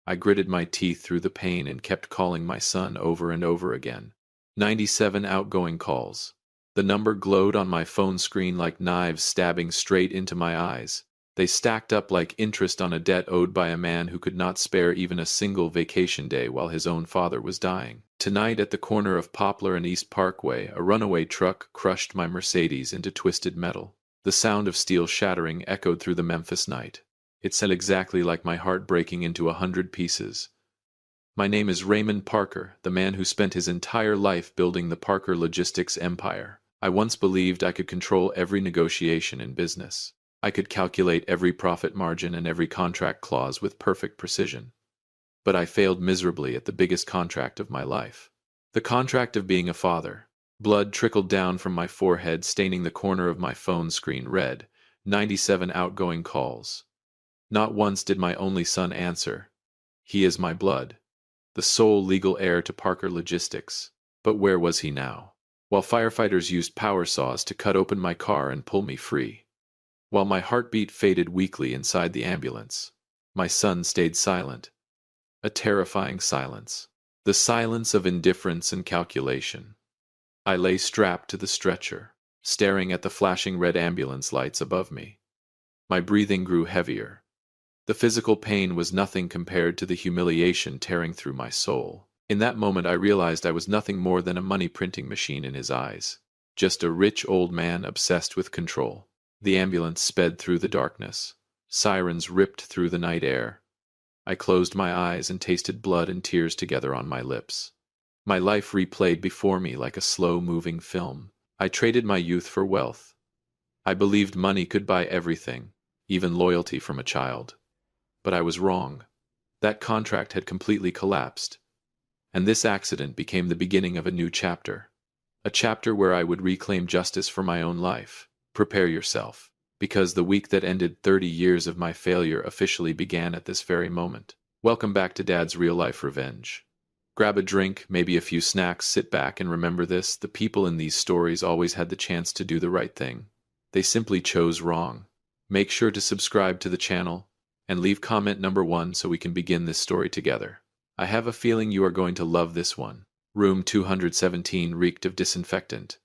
I gritted my teeth through the pain and kept calling my son over and over again. 97 outgoing calls. The number glowed on my phone screen like knives stabbing straight into my eyes. They stacked up like interest on a debt owed by a man who could not spare even a single vacation day while his own father was dying. Tonight, at the corner of Poplar and East Parkway, a runaway truck crushed my Mercedes into twisted metal. The sound of steel shattering echoed through the Memphis night. It sounded exactly like my heart breaking into 100 pieces. My name is Raymond Parker, the man who spent his entire life building the Parker logistics empire. I once believed I could control every negotiation in business. I could calculate every profit margin and every contract clause with perfect precision. But I failed miserably at the biggest contract of my life. The contract of being a father. Blood trickled down from my forehead, staining the corner of my phone screen red. 97 outgoing calls. Not once did my only son answer. He is my blood, the sole legal heir to Parker Logistics. But where was he now? While firefighters used power saws to cut open my car and pull me free. While my heartbeat faded weakly inside the ambulance, my son stayed silent. A terrifying silence. The silence of indifference and calculation. I lay strapped to the stretcher, staring at the flashing red ambulance lights above me. My breathing grew heavier. The physical pain was nothing compared to the humiliation tearing through my soul. In that moment I realized I was nothing more than a money-printing machine in his eyes. Just a rich old man obsessed with control. The ambulance sped through the darkness. Sirens ripped through the night air. I closed my eyes and tasted blood and tears together on my lips. My life replayed before me like a slow-moving film. I traded my youth for wealth. I believed money could buy everything, even loyalty from a child. But I was wrong. That contract had completely collapsed. And this accident became the beginning of a new chapter. A chapter where I would reclaim justice for my own life. Prepare yourself, because the week that ended 30 years of my failure officially began at this very moment. Welcome back to Dad's real-life revenge. Grab a drink, maybe a few snacks, sit back and remember this: the people in these stories always had the chance to do the right thing. They simply chose wrong. Make sure to subscribe to the channel and leave comment number 1 so we can begin this story together. I have a feeling you are going to love this one. Room 217 reeked of disinfectant.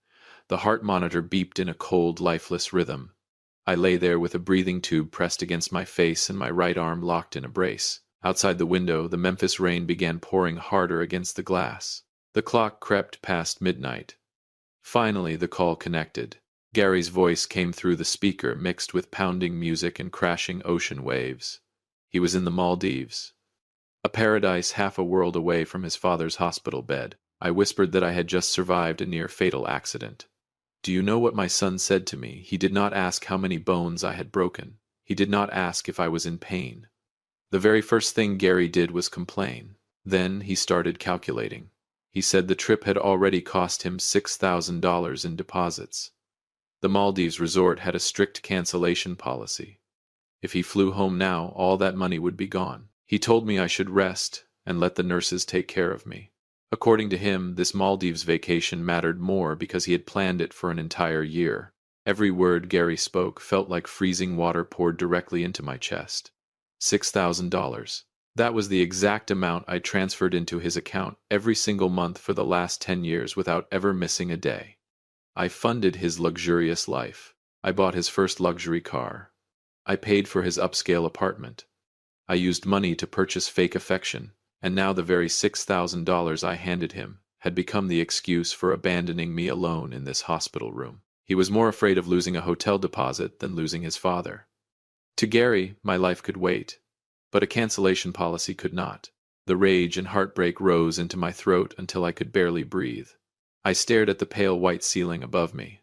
The heart monitor beeped in a cold, lifeless rhythm. I lay there with a breathing tube pressed against my face and my right arm locked in a brace. Outside the window, the Memphis rain began pouring harder against the glass. The clock crept past midnight. Finally, the call connected. Gary's voice came through the speaker, mixed with pounding music and crashing ocean waves. He was in the Maldives. A paradise half a world away from his father's hospital bed. I whispered that I had just survived a near-fatal accident. Do you know what my son said to me? He did not ask how many bones I had broken. He did not ask if I was in pain. The very first thing Gary did was complain. Then he started calculating. He said the trip had already cost him $6,000 in deposits. The Maldives resort had a strict cancellation policy. If he flew home now, all that money would be gone. He told me I should rest and let the nurses take care of me. According to him, this Maldives vacation mattered more because he had planned it for an entire year. Every word Gary spoke felt like freezing water poured directly into my chest. $6,000. That was the exact amount I transferred into his account every single month for the last 10 years without ever missing a day. I funded his luxurious life. I bought his first luxury car. I paid for his upscale apartment. I used money to purchase fake affection. And now the very $6,000 I handed him had become the excuse for abandoning me alone in this hospital room. He was more afraid of losing a hotel deposit than losing his father. To Gary, my life could wait, but a cancellation policy could not. The rage and heartbreak rose into my throat until I could barely breathe. I stared at the pale white ceiling above me.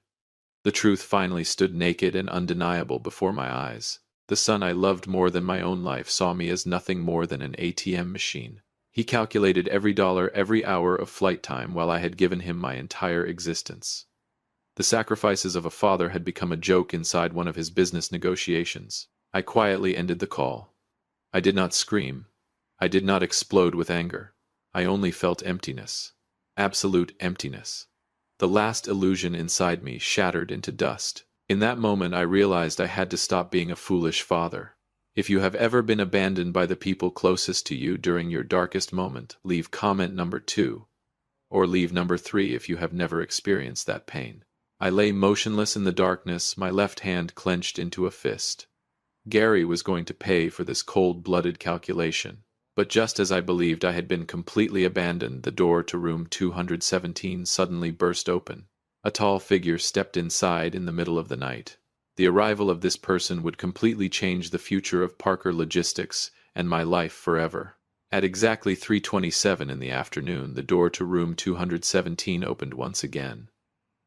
The truth finally stood naked and undeniable before my eyes. The son I loved more than my own life saw me as nothing more than an ATM machine. He calculated every dollar, every hour of flight time while I had given him my entire existence. The sacrifices of a father had become a joke inside one of his business negotiations. I quietly ended the call. I did not scream. I did not explode with anger. I only felt emptiness. Absolute emptiness. The last illusion inside me shattered into dust. In that moment I realized I had to stop being a foolish father. If you have ever been abandoned by the people closest to you during your darkest moment, leave comment number 2, or leave number 3 if you have never experienced that pain. I lay motionless in the darkness, my left hand clenched into a fist. Gary was going to pay for this cold-blooded calculation. But just as I believed I had been completely abandoned, the door to room 217 suddenly burst open. A tall figure stepped inside in the middle of the night. The arrival of this person would completely change the future of Parker Logistics and my life forever. At exactly 3:27 in the afternoon, the door to room 217 opened once again.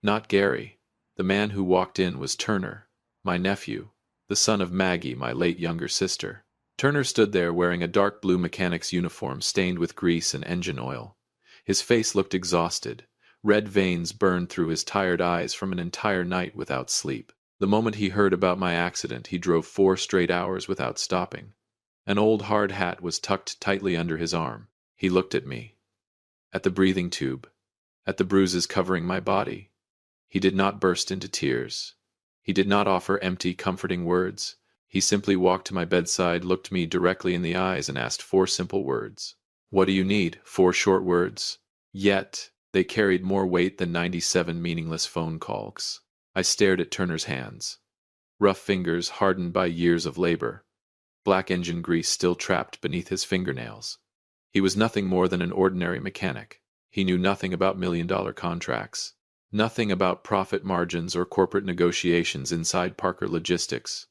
Not Gary. The man who walked in was Turner, my nephew, the son of Maggie, my late younger sister. Turner stood there wearing a dark blue mechanic's uniform stained with grease and engine oil. His face looked exhausted. Red veins burned through his tired eyes from an entire night without sleep. The moment he heard about my accident, he drove 4 straight hours without stopping. An old hard hat was tucked tightly under his arm. He looked at me, at the breathing tube, at the bruises covering my body. He did not burst into tears. He did not offer empty, comforting words. He simply walked to my bedside, looked me directly in the eyes, and asked 4 simple words. "What do you need?" 4 short words. Yet, they carried more weight than 97 meaningless phone calls. I stared at Turner's hands. Rough fingers hardened by years of labor. Black engine grease still trapped beneath his fingernails. He was nothing more than an ordinary mechanic. He knew nothing about million-dollar contracts. Nothing about profit margins or corporate negotiations inside Parker Logistics.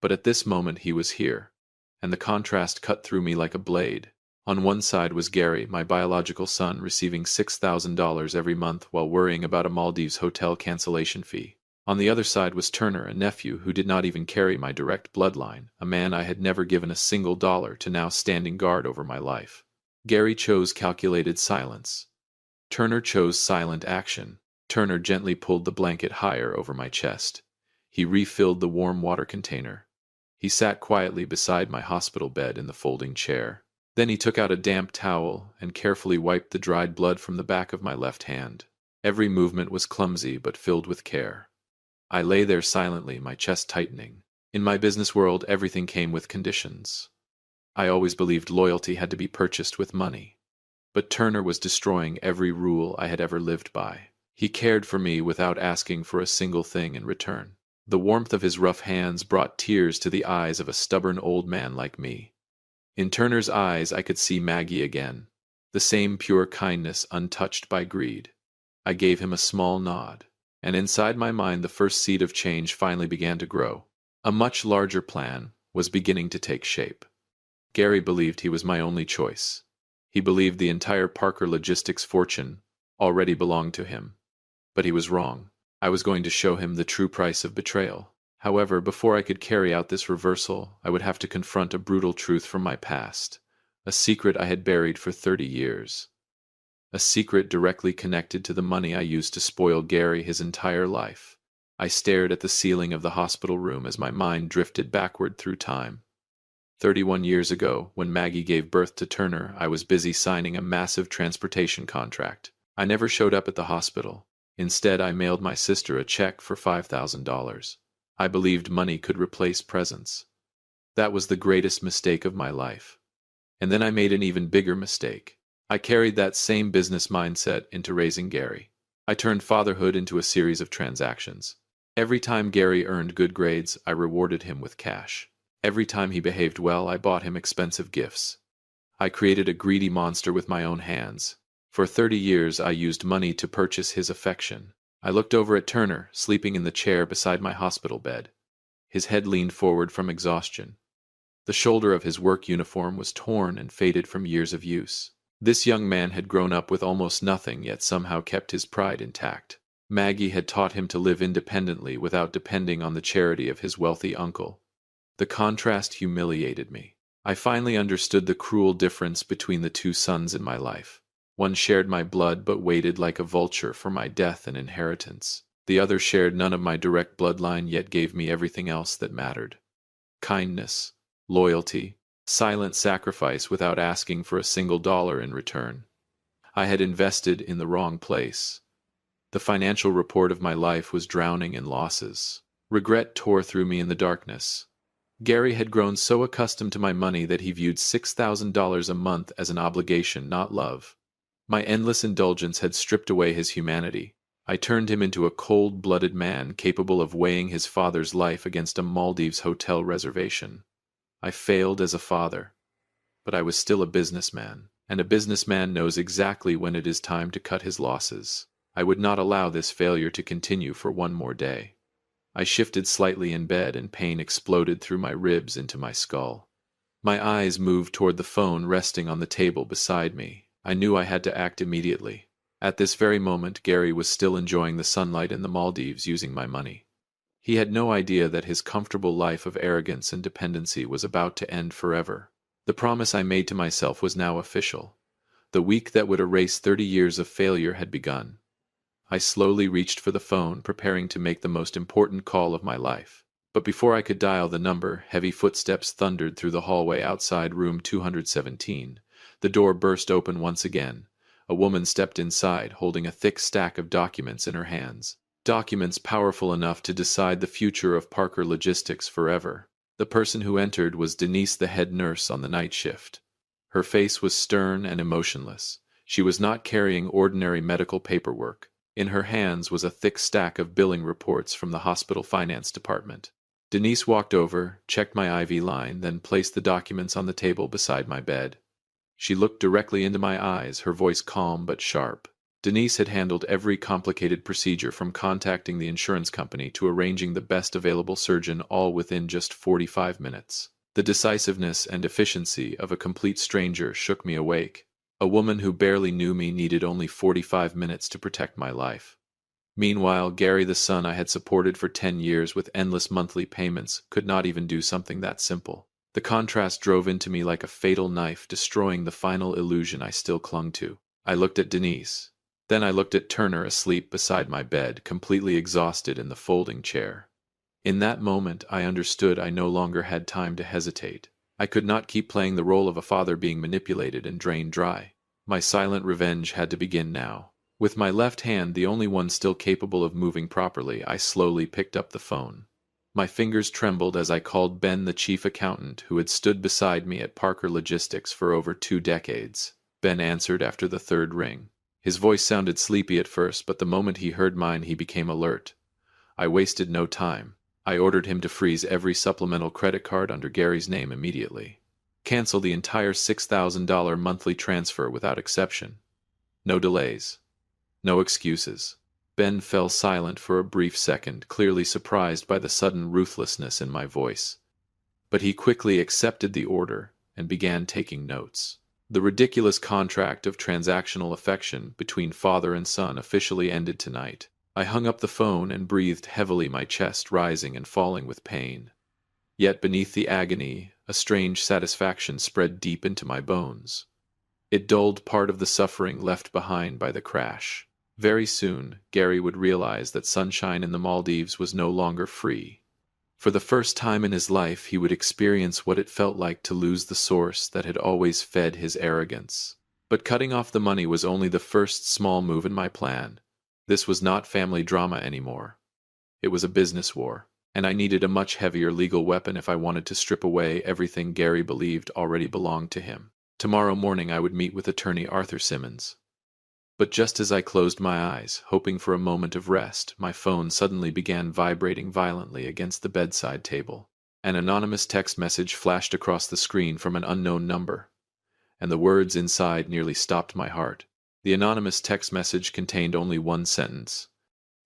But at this moment he was here, and the contrast cut through me like a blade. On one side was Gary, my biological son, receiving $6,000 every month while worrying about a Maldives hotel cancellation fee. On the other side was Turner, a nephew who did not even carry my direct bloodline, a man I had never given a single dollar to, now standing guard over my life. Gary chose calculated silence. Turner chose silent action. Turner gently pulled the blanket higher over my chest. He refilled the warm water container. He sat quietly beside my hospital bed in the folding chair. Then he took out a damp towel and carefully wiped the dried blood from the back of my left hand. Every movement was clumsy but filled with care. I lay there silently, my chest tightening. In my business world, everything came with conditions. I always believed loyalty had to be purchased with money. But Turner was destroying every rule I had ever lived by. He cared for me without asking for a single thing in return. The warmth of his rough hands brought tears to the eyes of a stubborn old man like me. In Turner's eyes I could see Maggie again, the same pure kindness untouched by greed. I gave him a small nod, and inside my mind the first seed of change finally began to grow. A much larger plan was beginning to take shape. Gary believed he was my only choice. He believed the entire Parker Logistics fortune already belonged to him. But he was wrong. I was going to show him the true price of betrayal. However, before I could carry out this reversal, I would have to confront a brutal truth from my past, a secret I had buried for 30 years. A secret directly connected to the money I used to spoil Gary his entire life. I stared at the ceiling of the hospital room as my mind drifted backward through time. 31 years ago, when Maggie gave birth to Turner, I was busy signing a massive transportation contract. I never showed up at the hospital. Instead, I mailed my sister a check for $5,000. I believed money could replace presence. That was the greatest mistake of my life. And then I made an even bigger mistake. I carried that same business mindset into raising Gary. I turned fatherhood into a series of transactions. Every time Gary earned good grades, I rewarded him with cash. Every time he behaved well, I bought him expensive gifts. I created a greedy monster with my own hands. For 30 years, I used money to purchase his affection. I looked over at Turner, sleeping in the chair beside my hospital bed. His head leaned forward from exhaustion. The shoulder of his work uniform was torn and faded from years of use. This young man had grown up with almost nothing, yet somehow kept his pride intact. Maggie had taught him to live independently without depending on the charity of his wealthy uncle. The contrast humiliated me. I finally understood the cruel difference between the 2 sons in my life. One shared my blood but waited like a vulture for my death and inheritance. The other shared none of my direct bloodline yet gave me everything else that mattered. Kindness, loyalty, silent sacrifice without asking for a single dollar in return. I had invested in the wrong place. The financial report of my life was drowning in losses. Regret tore through me in the darkness. Gary had grown so accustomed to my money that he viewed $6,000 a month as an obligation, not love. My endless indulgence had stripped away his humanity. I turned him into a cold-blooded man capable of weighing his father's life against a Maldives hotel reservation. I failed as a father, but I was still a businessman, and a businessman knows exactly when it is time to cut his losses. I would not allow this failure to continue for one more day. I shifted slightly in bed, and pain exploded through my ribs into my skull. My eyes moved toward the phone resting on the table beside me. I knew I had to act immediately. At this very moment, Gary was still enjoying the sunlight in the Maldives using my money. He had no idea that his comfortable life of arrogance and dependency was about to end forever. The promise I made to myself was now official. The week that would erase 30 years of failure had begun. I slowly reached for the phone, preparing to make the most important call of my life. But before I could dial the number, heavy footsteps thundered through the hallway outside room 217. The door burst open once again. A woman stepped inside, holding a thick stack of documents in her hands. Documents powerful enough to decide the future of Parker Logistics forever. The person who entered was Denise, the head nurse on the night shift. Her face was stern and emotionless. She was not carrying ordinary medical paperwork. In her hands was a thick stack of billing reports from the hospital finance department. Denise walked over, checked my IV line, then placed the documents on the table beside my bed. She looked directly into my eyes, her voice calm but sharp. Denise had handled every complicated procedure, from contacting the insurance company to arranging the best available surgeon, all within just 45 minutes. The decisiveness and efficiency of a complete stranger shook me awake. A woman who barely knew me needed only 45 minutes to protect my life. Meanwhile, Gary, the son I had supported for 10 years with endless monthly payments, could not even do something that simple. The contrast drove into me like a fatal knife, destroying the final illusion I still clung to. I looked at Denise. Then I looked at Turner, asleep beside my bed, completely exhausted in the folding chair. In that moment, I understood I no longer had time to hesitate. I could not keep playing the role of a father being manipulated and drained dry. My silent revenge had to begin now. With my left hand, the only one still capable of moving properly, I slowly picked up the phone. My fingers trembled as I called Ben, the chief accountant who had stood beside me at Parker Logistics for over 2 decades. Ben answered after the third ring. His voice sounded sleepy at first, but the moment he heard mine, he became alert. I wasted no time. I ordered him to freeze every supplemental credit card under Gary's name immediately. Cancel the entire $6,000 monthly transfer without exception. No delays. No excuses. Ben fell silent for a brief second, clearly surprised by the sudden ruthlessness in my voice. But he quickly accepted the order and began taking notes. The ridiculous contract of transactional affection between father and son officially ended tonight. I hung up the phone and breathed heavily, my chest rising and falling with pain. Yet beneath the agony, a strange satisfaction spread deep into my bones. It dulled part of the suffering left behind by the crash. Very soon, Gary would realize that sunshine in the Maldives was no longer free. For the first time in his life, he would experience what it felt like to lose the source that had always fed his arrogance. But cutting off the money was only the first small move in my plan. This was not family drama anymore. It was a business war, and I needed a much heavier legal weapon if I wanted to strip away everything Gary believed already belonged to him. Tomorrow morning I would meet with attorney Arthur Simmons. But just as I closed my eyes, hoping for a moment of rest, my phone suddenly began vibrating violently against the bedside table. An anonymous text message flashed across the screen from an unknown number, and the words inside nearly stopped my heart. The anonymous text message contained only one sentence.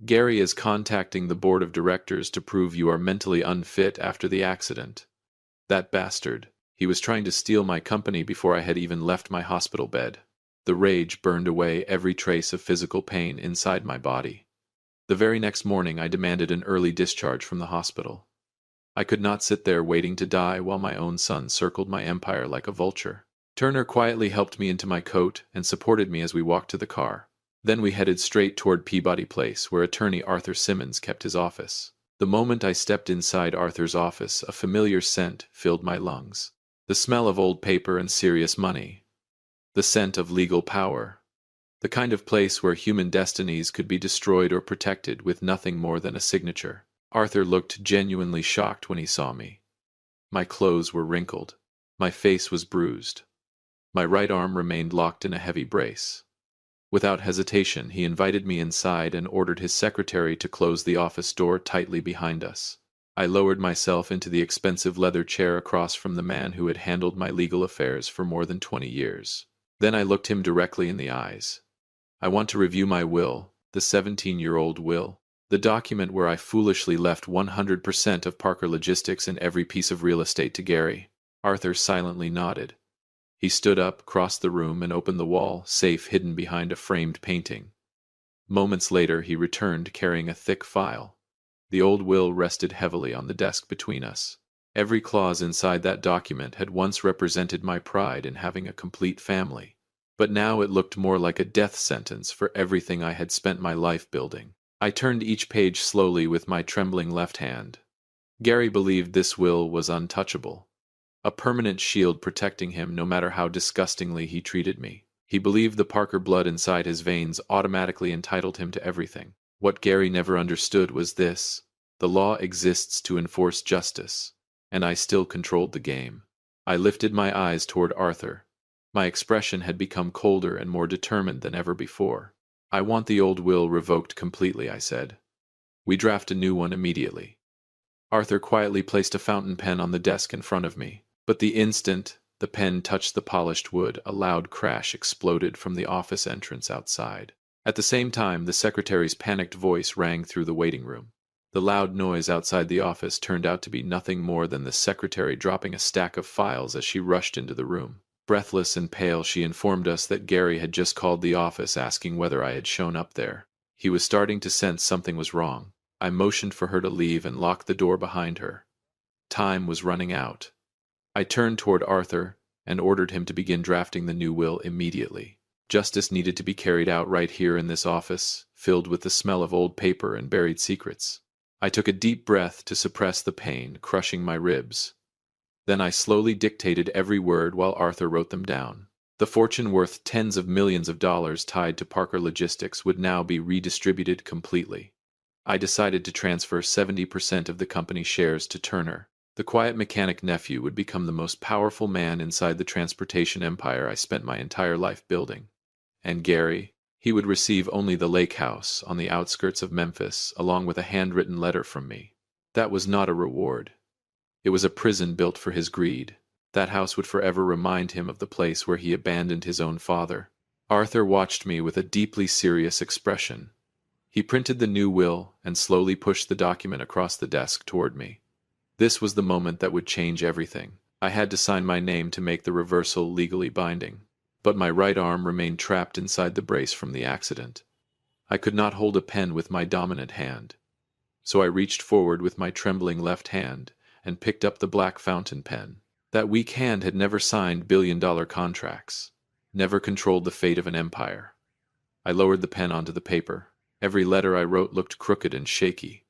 Gary is contacting the board of directors to prove you are mentally unfit after the accident. That bastard. He was trying to steal my company before I had even left my hospital bed. The rage burned away every trace of physical pain inside my body. The very next morning I demanded an early discharge from the hospital. I could not sit there waiting to die while my own son circled my empire like a vulture. Turner quietly helped me into my coat and supported me as we walked to the car. Then we headed straight toward Peabody Place, where attorney Arthur Simmons kept his office. The moment I stepped inside Arthur's office, a familiar scent filled my lungs. The smell of old paper and serious money. The scent of legal power. The kind of place where human destinies could be destroyed or protected with nothing more than a signature. Arthur looked genuinely shocked when he saw me. My clothes were wrinkled. My face was bruised. My right arm remained locked in a heavy brace. Without hesitation, he invited me inside and ordered his secretary to close the office door tightly behind us. I lowered myself into the expensive leather chair across from the man who had handled my legal affairs for more than 20 years. Then I looked him directly in the eyes. I want to review my will, the 17-year-old will, the document where I foolishly left 100% of Parker Logistics and every piece of real estate to Gary. Arthur silently nodded. He stood up, crossed the room, and opened the wall, safe hidden behind a framed painting. Moments later, he returned carrying a thick file. The old will rested heavily on the desk between us. Every clause inside that document had once represented my pride in having a complete family. But now it looked more like a death sentence for everything I had spent my life building. I turned each page slowly with my trembling left hand. Gary believed this will was untouchable, a permanent shield protecting him no matter how disgustingly he treated me. He believed the Parker blood inside his veins automatically entitled him to everything. What Gary never understood was this: the law exists to enforce justice, and I still controlled the game. I lifted my eyes toward Arthur. My expression had become colder and more determined than ever before. I want the old will revoked completely, I said. We draft a new one immediately. Arthur quietly placed a fountain pen on the desk in front of me, but the instant the pen touched the polished wood, a loud crash exploded from the office entrance outside. At the same time, the secretary's panicked voice rang through the waiting room. The loud noise outside the office turned out to be nothing more than the secretary dropping a stack of files as she rushed into the room. Breathless and pale, she informed us that Gary had just called the office asking whether I had shown up there. He was starting to sense something was wrong. I motioned for her to leave and locked the door behind her. Time was running out. I turned toward Arthur and ordered him to begin drafting the new will immediately. Justice needed to be carried out right here in this office, filled with the smell of old paper and buried secrets. I took a deep breath to suppress the pain, crushing my ribs. Then I slowly dictated every word while Arthur wrote them down. The fortune worth tens of millions of dollars tied to Parker Logistics would now be redistributed completely. I decided to transfer 70% of the company's shares to Turner. The quiet mechanic nephew would become the most powerful man inside the transportation empire I spent my entire life building. And Gary, he would receive only the lake house on the outskirts of Memphis, along with a handwritten letter from me. That was not a reward. It was a prison built for his greed. That house would forever remind him of the place where he abandoned his own father. Arthur watched me with a deeply serious expression. He printed the new will and slowly pushed the document across the desk toward me. This was the moment that would change everything. I had to sign my name to make the reversal legally binding. But my right arm remained trapped inside the brace from the accident. I could not hold a pen with my dominant hand. So I reached forward with my trembling left hand and picked up the black fountain pen. That weak hand had never signed billion-dollar contracts, never controlled the fate of an empire. I lowered the pen onto the paper. Every letter I wrote looked crooked and shaky.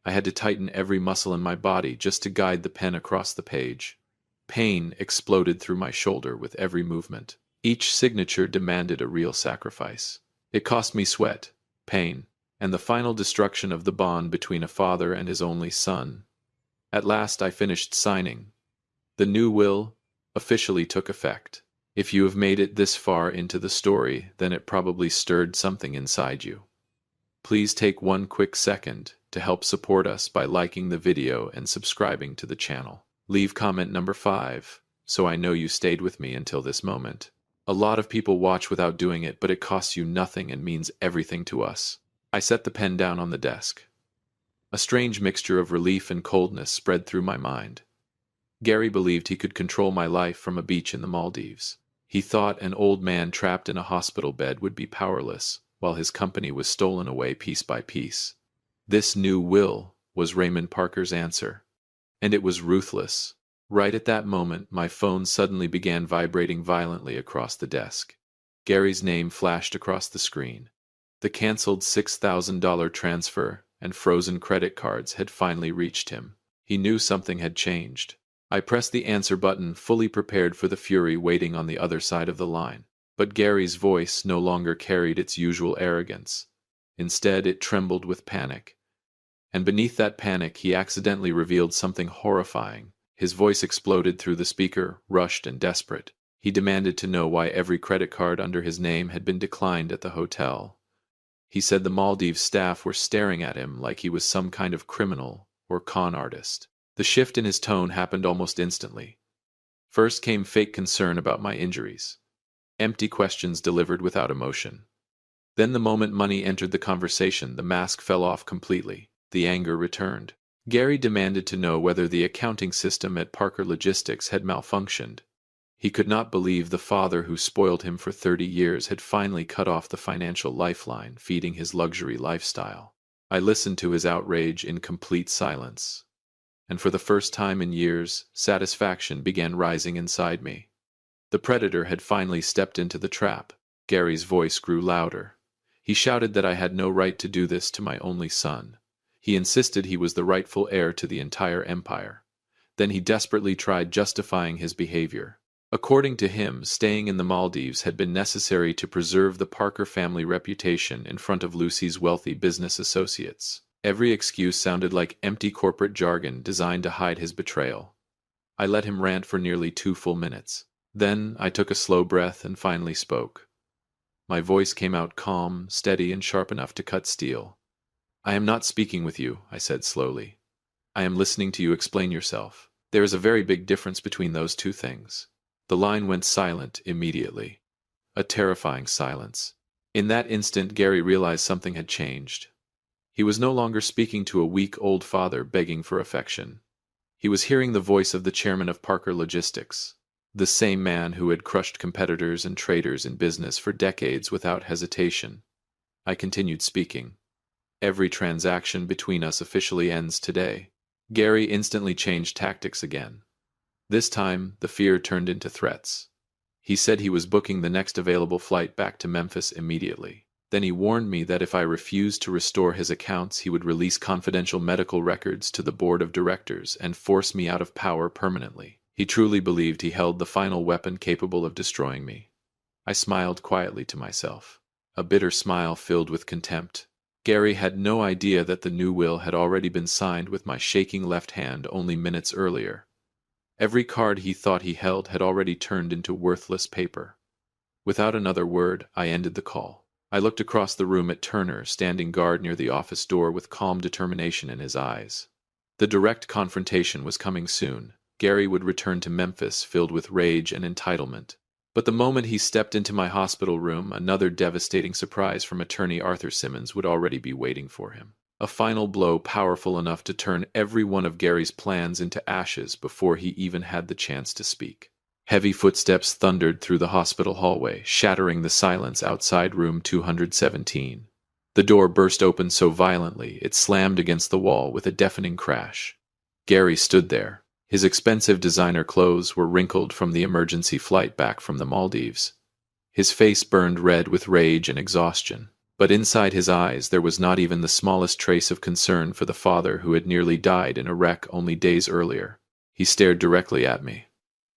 I had to tighten every muscle in my body just to guide the pen across the page. Pain exploded through my shoulder with every movement. Each signature demanded a real sacrifice. It cost me sweat, pain, and the final destruction of the bond between a father and his only son. At last I finished signing. The new will officially took effect. If you have made it this far into the story, then it probably stirred something inside you. Please take one quick second to help support us by liking the video and subscribing to the channel. Leave comment number 5, so I know you stayed with me until this moment. A lot of people watch without doing it, but it costs you nothing and means everything to us. I set the pen down on the desk. A strange mixture of relief and coldness spread through my mind. Gary believed he could control my life from a beach in the Maldives. He thought an old man trapped in a hospital bed would be powerless, while his company was stolen away piece by piece. This new will was Raymond Parker's answer. And it was ruthless. Right at that moment, my phone suddenly began vibrating violently across the desk. Gary's name flashed across the screen. The canceled $6,000 transfer and frozen credit cards had finally reached him. He knew something had changed. I pressed the answer button, fully prepared for the fury waiting on the other side of the line. But Gary's voice no longer carried its usual arrogance. Instead, it trembled with panic. And beneath that panic, he accidentally revealed something horrifying. His voice exploded through the speaker, rushed and desperate. He demanded to know why every credit card under his name had been declined at the hotel. He said the Maldives staff were staring at him like he was some kind of criminal or con artist. The shift in his tone happened almost instantly. First came fake concern about my injuries. Empty questions delivered without emotion. Then the moment money entered the conversation, the mask fell off completely. The anger returned. Gary demanded to know whether the accounting system at Parker Logistics had malfunctioned. He could not believe the father who spoiled him for 30 years had finally cut off the financial lifeline feeding his luxury lifestyle. I listened to his outrage in complete silence. And for the first time in years, satisfaction began rising inside me. The predator had finally stepped into the trap. Gary's voice grew louder. He shouted that I had no right to do this to my only son. He insisted he was the rightful heir to the entire empire. Then he desperately tried justifying his behavior. According to him, staying in the Maldives had been necessary to preserve the Parker family reputation in front of Lucy's wealthy business associates. Every excuse sounded like empty corporate jargon designed to hide his betrayal. I let him rant for nearly 2 full minutes. Then I took a slow breath and finally spoke. My voice came out calm, steady, and sharp enough to cut steel. "I am not speaking with you," I said slowly. "I am listening to you explain yourself. There is a very big difference between those two things." The line went silent immediately. A terrifying silence. In that instant, Gary realized something had changed. He was no longer speaking to a weak old father begging for affection. He was hearing the voice of the chairman of Parker Logistics, the same man who had crushed competitors and traders in business for decades without hesitation. I continued speaking. "Every transaction between us officially ends today." Gary instantly changed tactics again. This time, the fear turned into threats. He said he was booking the next available flight back to Memphis immediately. Then he warned me that if I refused to restore his accounts, he would release confidential medical records to the board of directors and force me out of power permanently. He truly believed he held the final weapon capable of destroying me. I smiled quietly to myself, a bitter smile filled with contempt. Gary had no idea that the new will had already been signed with my shaking left hand only minutes earlier. Every card he thought he held had already turned into worthless paper. Without another word, I ended the call. I looked across the room at Turner, standing guard near the office door with calm determination in his eyes. The direct confrontation was coming soon. Gary would return to Memphis filled with rage and entitlement. But the moment he stepped into my hospital room, another devastating surprise from attorney Arthur Simmons would already be waiting for him. A final blow powerful enough to turn every one of Gary's plans into ashes before he even had the chance to speak. Heavy footsteps thundered through the hospital hallway, shattering the silence outside room 217. The door burst open so violently it slammed against the wall with a deafening crash. Gary stood there. His expensive designer clothes were wrinkled from the emergency flight back from the Maldives. His face burned red with rage and exhaustion. But inside his eyes there was not even the smallest trace of concern for the father who had nearly died in a wreck only days earlier. He stared directly at me.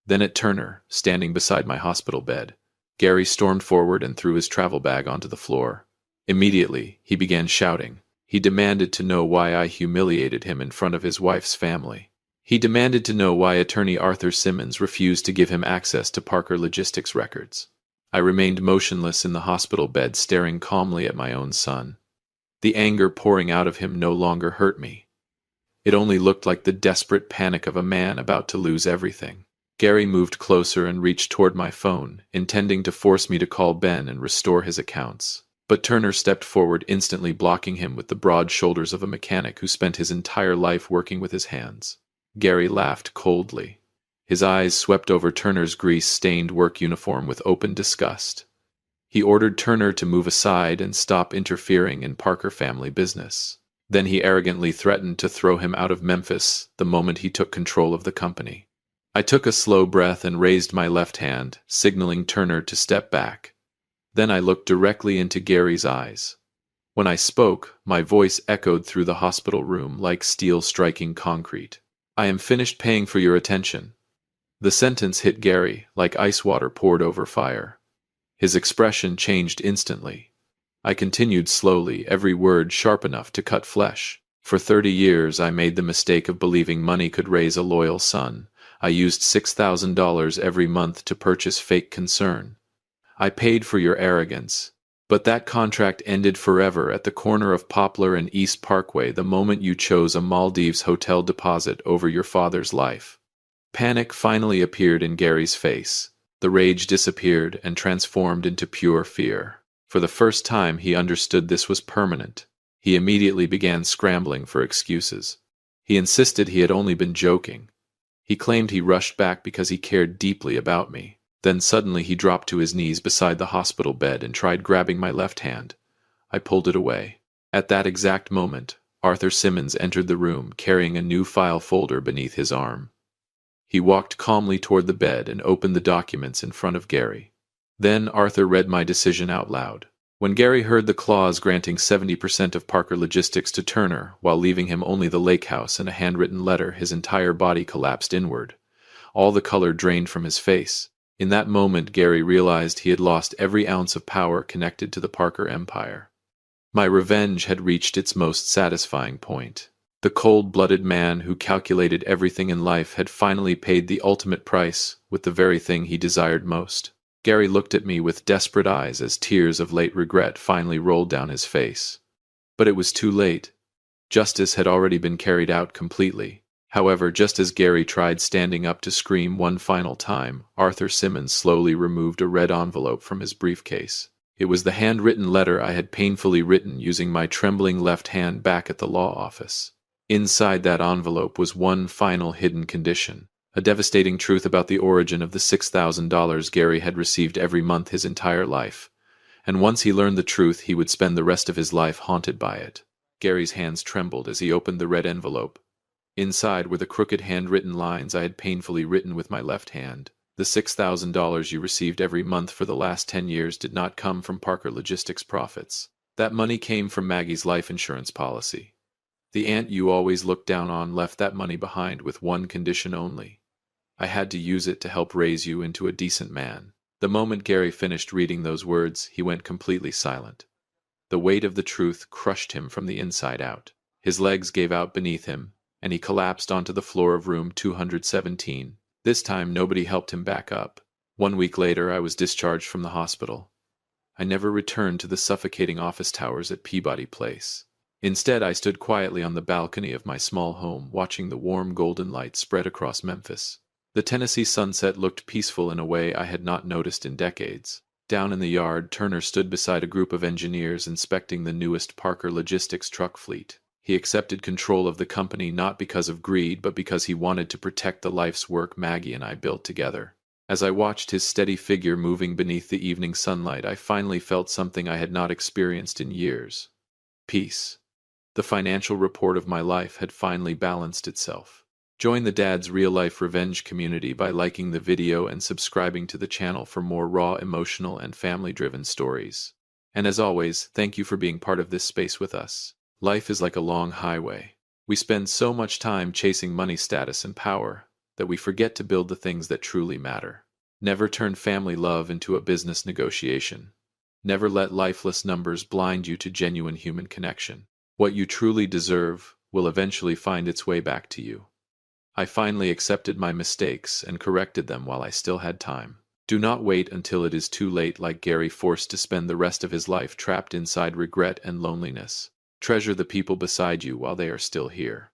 Then at Turner, standing beside my hospital bed. Gary stormed forward and threw his travel bag onto the floor. Immediately, he began shouting. He demanded to know why I humiliated him in front of his wife's family. He demanded to know why attorney Arthur Simmons refused to give him access to Parker Logistics records. I remained motionless in the hospital bed, staring calmly at my own son. The anger pouring out of him no longer hurt me. It only looked like the desperate panic of a man about to lose everything. Gary moved closer and reached toward my phone, intending to force me to call Ben and restore his accounts. But Turner stepped forward, instantly blocking him with the broad shoulders of a mechanic who spent his entire life working with his hands. Gary laughed coldly. His eyes swept over Turner's grease-stained work uniform with open disgust. He ordered Turner to move aside and stop interfering in Parker family business. Then he arrogantly threatened to throw him out of Memphis the moment he took control of the company. I took a slow breath and raised my left hand, signaling Turner to step back. Then I looked directly into Gary's eyes. When I spoke, my voice echoed through the hospital room like steel striking concrete. "I am finished paying for your attention." The sentence hit Gary like ice water poured over fire. His expression changed instantly. I continued slowly, every word sharp enough to cut flesh. "For 30 years I made the mistake of believing money could raise a loyal son, I used $6,000 every month to purchase fake concern. I paid for your arrogance. But that contract ended forever at the corner of Poplar and East Parkway the moment you chose a Maldives hotel deposit over your father's life. Panic finally appeared in Gary's face. The rage disappeared and transformed into pure fear. For the first time, he understood this was permanent. He immediately began scrambling for excuses. He insisted he had only been joking. He claimed he rushed back because he cared deeply about me. Then suddenly he dropped to his knees beside the hospital bed and tried grabbing my left hand. I pulled it away. At that exact moment, Arthur Simmons entered the room carrying a new file folder beneath his arm. He walked calmly toward the bed and opened the documents in front of Gary. Then Arthur read my decision out loud. When Gary heard the clause granting 70% of Parker Logistics to Turner while leaving him only the lake house and a handwritten letter, his entire body collapsed inward. All the color drained from his face. In that moment, Gary realized he had lost every ounce of power connected to the Parker empire. My revenge had reached its most satisfying point. The cold-blooded man who calculated everything in life had finally paid the ultimate price with the very thing he desired most. Gary looked at me with desperate eyes as tears of late regret finally rolled down his face. But it was too late. Justice had already been carried out completely. However, just as Gary tried standing up to scream one final time, Arthur Simmons slowly removed a red envelope from his briefcase. It was the handwritten letter I had painfully written using my trembling left hand back at the law office. Inside that envelope was one final hidden condition, a devastating truth about the origin of the $6,000 Gary had received every month his entire life. And once he learned the truth, he would spend the rest of his life haunted by it. Gary's hands trembled as he opened the red envelope. Inside were the crooked handwritten lines I had painfully written with my left hand. The $6,000 you received every month for the last 10 years did not come from Parker Logistics profits. That money came from Maggie's life insurance policy. The aunt you always looked down on left that money behind with one condition only. I had to use it to help raise you into a decent man. The moment Gary finished reading those words, he went completely silent. The weight of the truth crushed him from the inside out. His legs gave out beneath him, and he collapsed onto the floor of room 217. This time nobody helped him back up. 1 week later, I was discharged from the hospital. I never returned to the suffocating office towers at Peabody Place. Instead, I stood quietly on the balcony of my small home, watching the warm golden light spread across Memphis. The Tennessee sunset looked peaceful in a way I had not noticed in decades. Down in the yard, Turner stood beside a group of engineers inspecting the newest Parker Logistics truck fleet. He accepted control of the company not because of greed, but because he wanted to protect the life's work Maggie and I built together. As I watched his steady figure moving beneath the evening sunlight, I finally felt something I had not experienced in years. Peace. The financial report of my life had finally balanced itself. Join the Dad's real-life revenge community by liking the video and subscribing to the channel for more raw, emotional, and family-driven stories. And as always, thank you for being part of this space with us. Life is like a long highway. We spend so much time chasing money, status, and power that we forget to build the things that truly matter. Never turn family love into a business negotiation. Never let lifeless numbers blind you to genuine human connection. What you truly deserve will eventually find its way back to you. I finally accepted my mistakes and corrected them while I still had time. Do not wait until it is too late, like Gary, forced to spend the rest of his life trapped inside regret and loneliness. Treasure the people beside you while they are still here.